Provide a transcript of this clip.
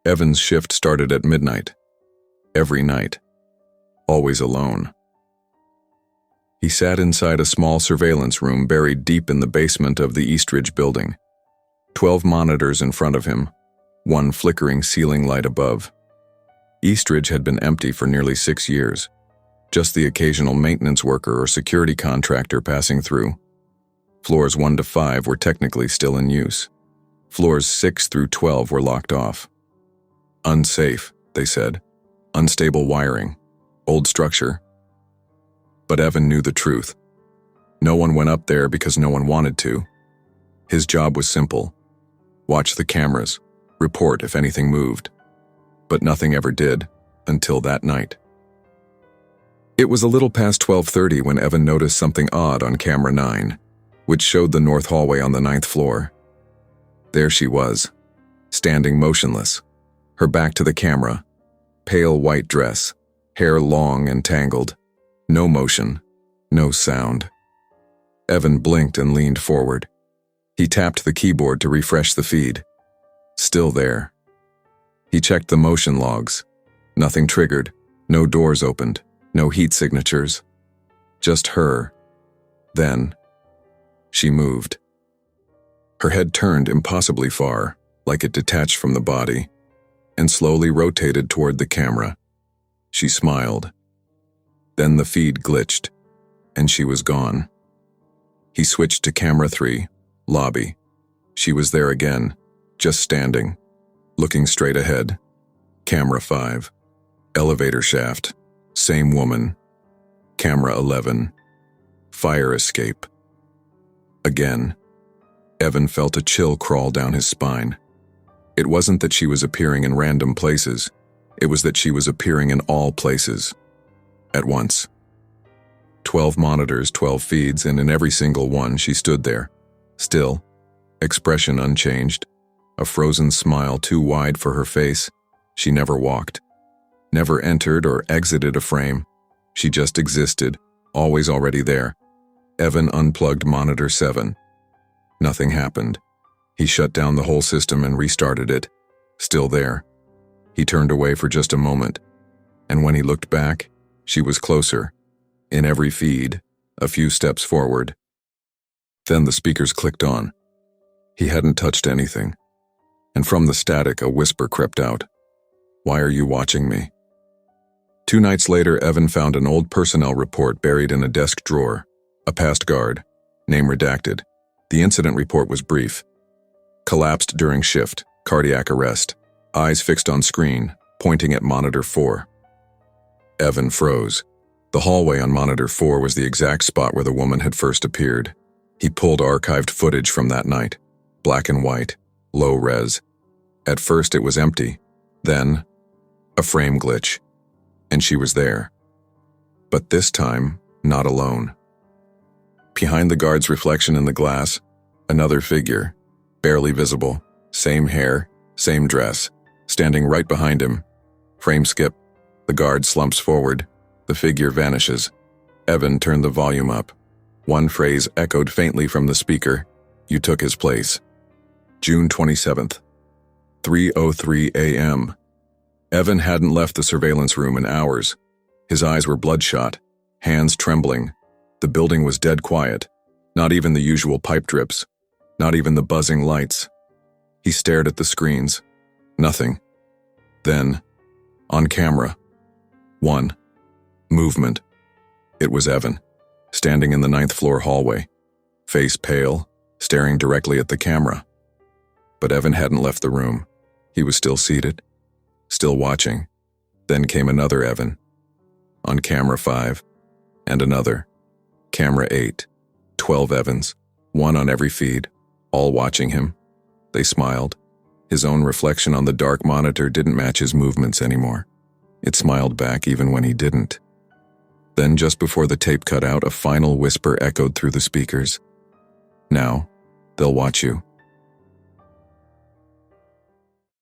Evan's shift started at midnight. Every night. Always alone. He sat inside a small surveillance room buried deep in the basement of the Eastridge Building. 12 monitors in front of him, one flickering ceiling light above. Eastridge had been empty for nearly 6 years. Just the occasional maintenance worker or security contractor passing through. Floors 1 to 5 were technically still in use. Floors 6 through 12 were locked off. Unsafe, they said. Unstable wiring. Old structure. But Evan knew the truth. No one went up there because no one wanted to. His job was simple. Watch the cameras. Report if anything moved. But nothing ever did, until that night. It was a little past 12:30 when Evan noticed something odd on camera 9, which showed the north hallway on the 9th floor. There she was, standing motionless, her back to the camera, pale white dress, hair long and tangled, no motion, no sound. Evan blinked and leaned forward. He tapped the keyboard to refresh the feed. Still there. He checked the motion logs. Nothing triggered, no doors opened, no heat signatures. Just her. Then, she moved. Her head turned impossibly far, like it detached from the body, and slowly rotated toward the camera. She smiled. Then the feed glitched, and she was gone. He switched to camera 3, lobby. She was there again, just standing, looking straight ahead. Camera 5, elevator shaft, same woman. Camera 11, fire escape. Again. Evan felt a chill crawl down his spine. It wasn't that she was appearing in random places. It was that she was appearing in all places. At once. 12 monitors, 12 feeds, and in every single one she stood there. Still, expression unchanged, a frozen smile too wide for her face. She never walked. Never entered or exited a frame. She just existed, always already there. Evan unplugged monitor 7. Nothing happened. He shut down the whole system and restarted it. Still there. He turned away for just a moment, and when he looked back, she was closer, in every feed, a few steps forward. Then the speakers clicked on. He hadn't touched anything, and from the static a whisper crept out. "Why are you watching me?" 2 nights later, Evan found an old personnel report buried in a desk drawer. A past guard, name redacted. The incident report was brief. Collapsed during shift, cardiac arrest, eyes fixed on screen, pointing at monitor 4. Evan froze. The hallway on monitor 4 was the exact spot where the woman had first appeared. He pulled archived footage from that night. Black and white, low res. At first it was empty. Then, a frame glitch. And she was there. But this time, not alone. Behind the guard's reflection in the glass, another figure, barely visible, same hair, same dress, standing right behind him. Frame skip. The guard slumps forward. The figure vanishes. Evan turned the volume up. One phrase echoed faintly from the speaker. "You took his place." June 27th, 3:03 a.m. Evan hadn't left the surveillance room in hours. His eyes were bloodshot, hands trembling. The building was dead quiet. Not even the usual pipe drips. Not even the buzzing lights. He stared at the screens. Nothing. Then, on camera, 1. Movement. It was Evan, standing in the 9th floor hallway, face pale, staring directly at the camera. But Evan hadn't left the room. He was still seated, still watching. Then came another Evan. On camera 5, and another. Camera 8. 12 Evans, one on every feed, all watching him. They smiled. His own reflection on the dark monitor didn't match his movements anymore. It smiled back even when he didn't. Then, just before the tape cut out, a final whisper echoed through the speakers. "Now, they'll watch you."